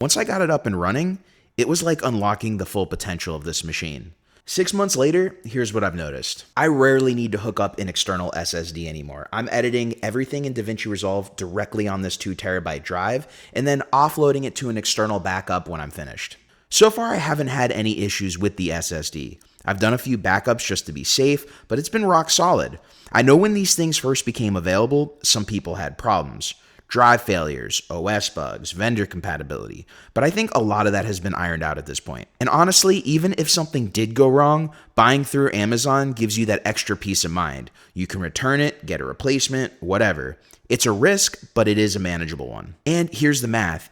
Once I got it up and running, it was like unlocking the full potential of this machine. 6 months later, here's what I've noticed. I rarely need to hook up an external SSD anymore. I'm editing everything in DaVinci Resolve directly on this 2TB drive and then offloading it to an external backup when I'm finished. So far, I haven't had any issues with the SSD. I've done a few backups just to be safe, but it's been rock solid. I know when these things first became available, some people had problems. Drive failures, OS bugs, vendor compatibility, but I think a lot of that has been ironed out at this point. And honestly, even if something did go wrong, buying through Amazon gives you that extra peace of mind. You can return it, get a replacement, whatever. It's a risk, but it is a manageable one. And here's the math.